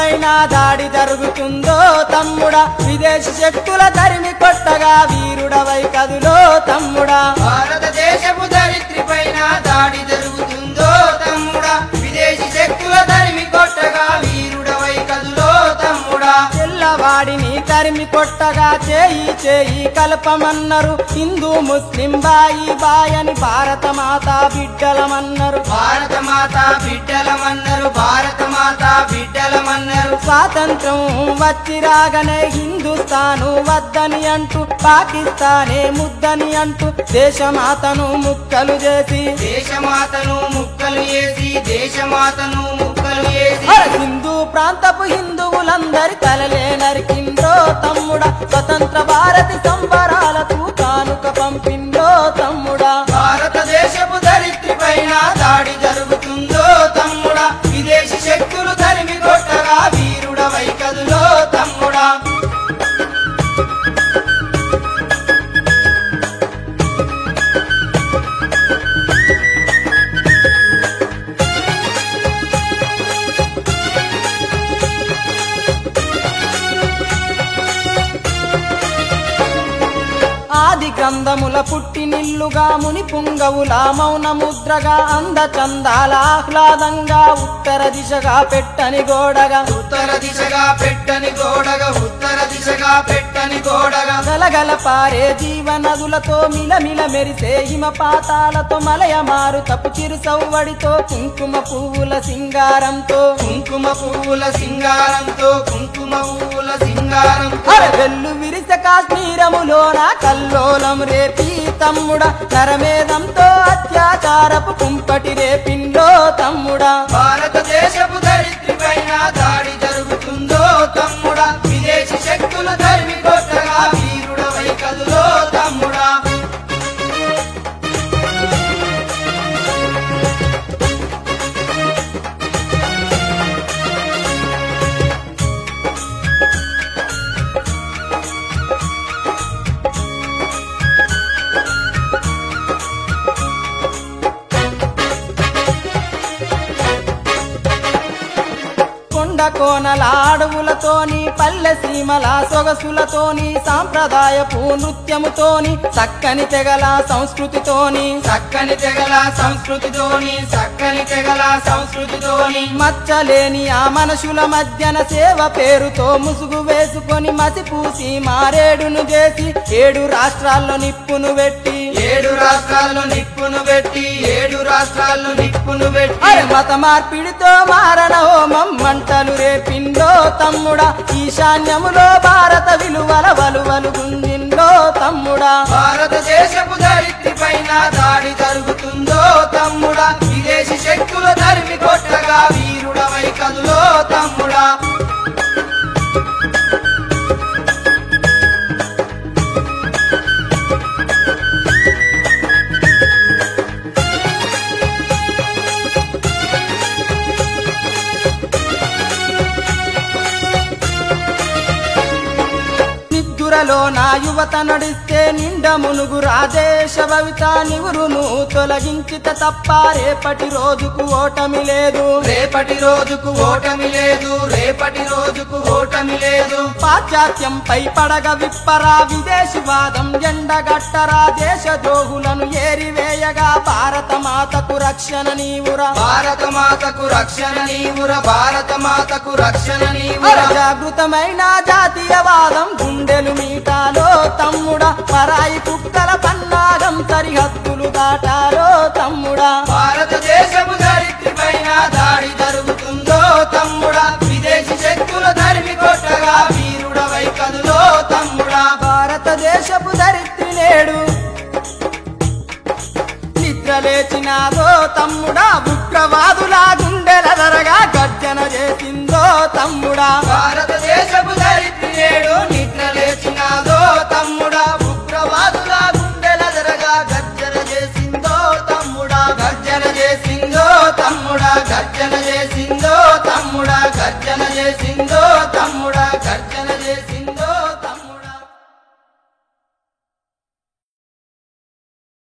పైన దాడి జరుగుతుందో తమ్ముడా విదేశీ శక్తుల తరిమి కొట్టగా వీరుడవై కదులో తమ్ముడా భారతదేశపు ధరిత్రి పైన దాడి జరుగుతుందో తమ్ముడా విదేశీ శక్తుల తరిమి కొట్టగా వీరుడవై కదులో తమ్ముడా తెల్లవాడిని తరిమి కొట్టగా చేయి చేయి కలపమన్నారు హిందూ ముస్లిం బాయి బాయని భారత మాతా బిడ్డలమన్నారు భారత మాత బిడ్డలమన్నారు భారత మాత బిడ్డలమన్నారు స్వాతంత్రం వచ్చి రాగానే హిందుస్థాను వద్దని అంటూ పాకిస్తానే ముద్దని అంటూ దేశమాతను ముక్కలు చేసి దేశమాతను ముక్కలు చేసి దేశమాతను ముక్కలు చేసి హిందూ ప్రాంతపు హిందువులందరి తలలే నరికిందో తమ్ముడా స్వతంత్ర భారతి సంబరాలకు కానుక పంపిందో తమ్ముడా భారతదేశపు ధరిత్రి పైన దాడి జరుగుతుందో తమ్ముడా విదేశీ శక్తులు తరిమి కొట్టగా వీరుడవై కదులో తమ్ముడా ఆది గ్రంథముల పుట్టినిల్లుగా ముని పుంగవుల మౌన ముద్రగా అంద చందాల ఆహ్లాదంగా ఉత్తర దిశగా పెట్టని గోడగా ఉత్తర దిశగా పెట్టని గోడగా ఉత్తర దిశగా పెట్టని గోడగా గలగల పారే జీవనదులతో మిలమిల మెరిసే హిమపాతాలతో మలయ మారుతపు చిరు సవ్వడితో కుంకుమ పువ్వుల సింగారంతో కుంకుమ పువ్వుల సింగారంతో కుంకుమ పువ్వుల సింగారంతో వెల్లు విరిస కాశ్మీరములోన కల్లోలం రేపి తమ్ముడా నరమేధంతో అత్యాచారపు కుంపటి రేపిందో తమ్ముడా భారతదేశపు ధరిత్రి పైన దాడి జరుగుతుందో తమ్ముడా విదేశీ శక్తుల తరిమి కొట్టగా వీరుడవై కదులో తమ్ముడా కోనల అడవులతోని పల్లె సీమల సొగసులతోని సాంప్రదాయపు నృత్యముతోని చక్కని తెగల సంస్కృతితోని చక్కని తెగల సంస్కృతితోని చక్కని తెగల సంస్కృతితోని మచ్చలేని ఆ మనుషుల మధ్యన సేవ పేరుతో ముసుగు వేసుకొని మసిపూసి మారేడును చేసి 7 రాష్ట్రాల్లో నిప్పును పెట్టి 7 రాష్ట్రాల్లో నిప్పును పెట్టి 7 రాష్ట్రాల్లో నిప్పును పెట్టి మత మార్పిడితో మారణ హోమం మంటలు రేపిందో తమ్ముడా ఈశాన్యములో భారత విలువల వలువలు గుంజిందో తమ్ముడా భారతదేశపు ధరిత్రి పైన దాడి జరుగుతుందో తమ్ముడా విదేశీ శక్తుల తరిమి కొట్టగా వీరుడవై కదులో తమ్ముడా నా యువత నడిస్తే నిండ మునుగు రాజేశ భవిత నివురును తొలగించిత తప్ప రేపటి రోజుకు ఓటమి లేదు రేపటి రోజుకు ఓటమి లేదు రేపటి రోజుకు ఓటమి లేదు పాశ్చాత్యంపై పడగ విప్పరా విదేశీవాదం ఎండగట్టరా దేశ ద్రోహులను ఏరివేయగా భారత మాతకు రక్షణ నీవురా భారత మాతకు రక్షణ నీవురా భారత మాతకు రక్షణ నీవురా జాగృతమైన జాతీయవాదం గుండెలు మీటాలో తమ్ముడా పరాయి కుక్కల పన్నాగం సరిహద్దులు దాటాలో తమ్ముడా భారతదేశపు ధరిత్రి పైన దాడి జరుగుతుందో తమ్ముడా విదేశీ శక్తుల తరిమి కొట్టగా వీరుడవై కదులో తమ్ముడా భారతదేశపు ధరిత్రి నేడు నిద్రలేచినాదో తమ్ముడా ఉగ్రవాదుల గుండెల ధరగా గర్జన చేసిందో తమ్ముడా భారతదేశపు ధరిత్రి నేడు నిద్రలేచినాదో తమ్ముడా ఉగ్రవాదుల గుండెల ధరగా గర్జన చేసిందో తమ్ముడా గర్జన చేసిందో తమ్ముడా గర్జన చేసిందో తమ్ముడా గర్జన చేసిందో తమ్ముడా గర్జన